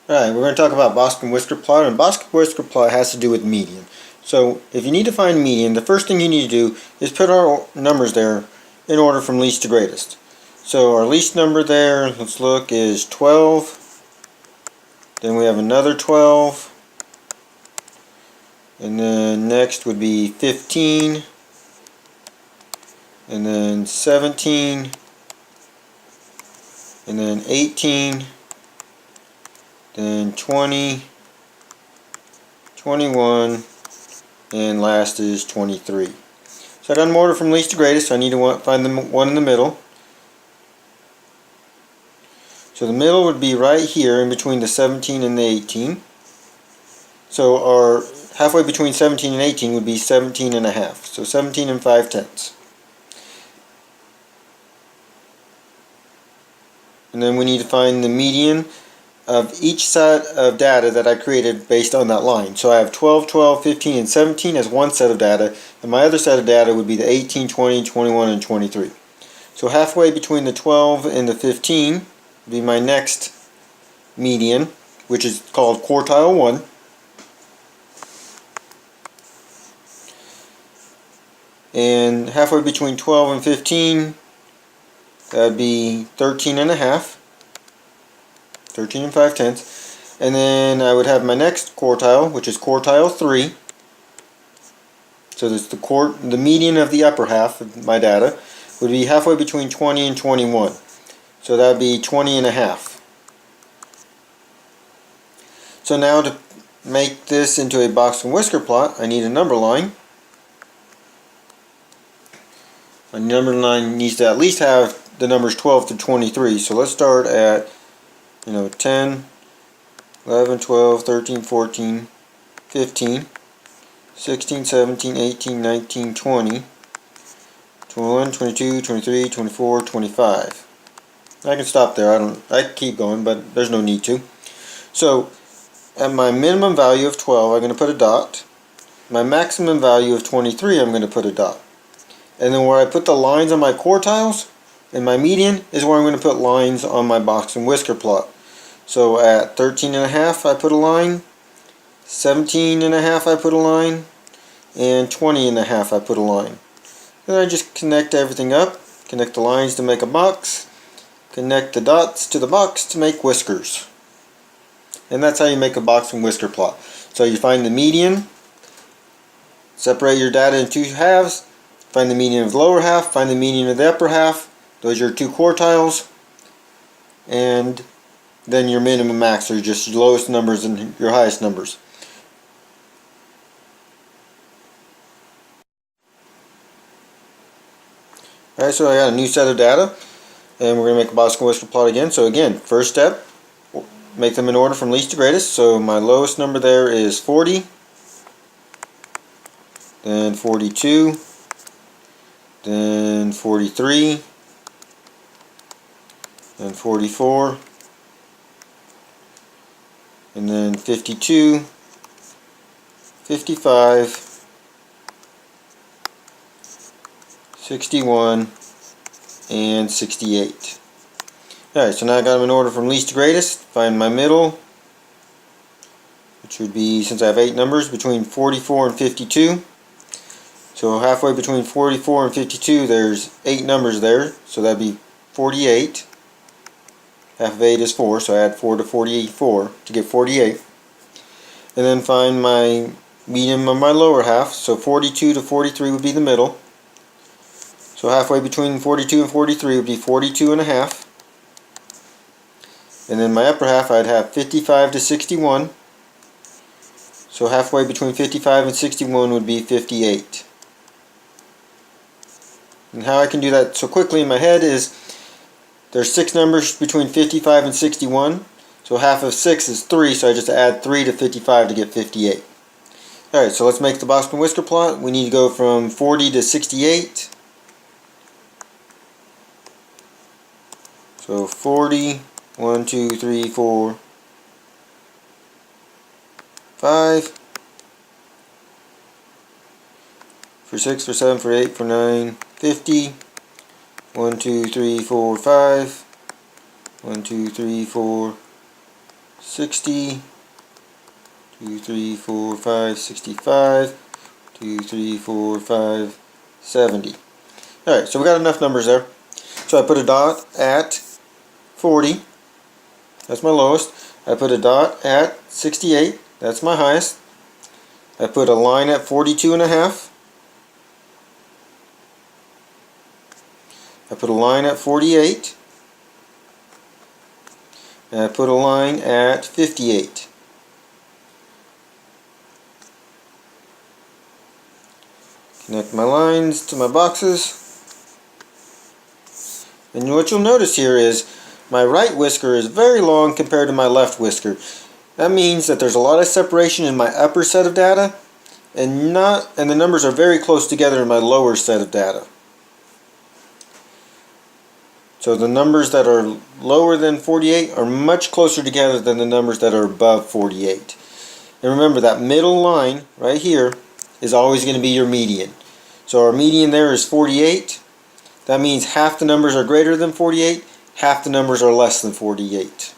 Alright, we're going to talk about Bosk and Whisker plot, and Bosk and Whisker plot has to do with median. So, if you need to find median, the first thing you need to do is put our numbers there in order from least to greatest. So, our least number there, let's look, is 12. Then we have another 12. And then next would be 15. And then 17. And then 18. Then 20. 21. And last is 23. So I've done order from least to greatest, so I need to find the one in the middle. So the middle would be right here in between the 17 and the 18. So our halfway between 17 and 18 would be 17 and a half. So 17 and 5/10. And then we need to find the median of each set of data that I created based on that line. So I have 12, 12, 15, and 17 as one set of data, and my other set of data would be the 18, 20, 21, and 23. So halfway between the 12 and the 15 would be my next median, which is called quartile 1. And halfway between 12 and 15, that would be 13 and a half. 13 and 5/10. And then I would have my next quartile, which is quartile 3. So that's the median of the upper half of my data would be halfway between 20 and 21. So that would be 20 and a half. So now to make this into a Bosk and Whisker plot, I need a number line. My number line needs to at least have the numbers 12 to 23. So let's start at 10, 11, 12, 13, 14, 15, 16, 17, 18, 19, 20, 21, 22, 23, 24, 25. I can stop there. I can keep going, but there's no need to. So at my minimum value of 12, I'm going to put a dot. My maximum value of 23, I'm going to put a dot. And then where I put the lines on my quartiles and my median is where I'm going to put lines on my Bosk and Whisker plot. So at 13 and a half, I put a line. 17 and a half, I put a line. And 20 and a half, I put a line. Then I just connect everything up. Connect the lines to make a box. Connect the dots to the box to make whiskers. And that's how you make a Bosk and Whisker plot. So you find the median. Separate your data in two halves. Find the median of the lower half. Find the median of the upper half. Those are your two quartiles. And then your minimum max are just your lowest numbers and your highest numbers. Alright, so I got a new set of data, and we're going to make a Bosk and Whisker plot again. So again, first step, make them in order from least to greatest. So my lowest number there is 40, then 42, then 43, then 44, and then 52, 55, 61, and 68. Alright, so now I got them in order from least to greatest. Find my middle, which would be, since I have 8 numbers, between 44 and 52. So halfway between 44 and 52, there's 8 numbers there, so that'd be 48. Half of 8 is 4, so I add 4 to 4 to get 48. And then find my median of my lower half, so 42 to 43 would be the middle. So halfway between 42 and 43 would be 42 and a half. And then my upper half, I'd have 55 to 61. So halfway between 55 and 61 would be 58. And how I can do that so quickly in my head is there's 6 numbers between 55 and 61. So half of 6 is 3, so I just add 3 to 55 to get 58. Alright, so let's make the Bosk and Whisker plot. We need to go from 40 to 68. So 40, 1, 2, 3, 4, 5. For 6, for 7, for 8, for 9, 50. 1, 2, 3, 4, 5. 1, 2, 3, 4, 60, 2, 3, 4, 5, 65, 2, 3, 4, 5, 70. Alright, so we got enough numbers there. So I put a dot at 40, that's my lowest. I put a dot at 68, that's my highest. I put a line at 42 and a half. I put a line at 48. And I put a line at 58. Connect my lines to my boxes. And what you'll notice here is my right whisker is very long compared to my left whisker. That means that there's a lot of separation in my upper set of data and the numbers are very close together in my lower set of data. So the numbers that are lower than 48 are much closer together than the numbers that are above 48. And remember, that middle line right here is always going to be your median. So our median there is 48. That means half the numbers are greater than 48, half the numbers are less than 48.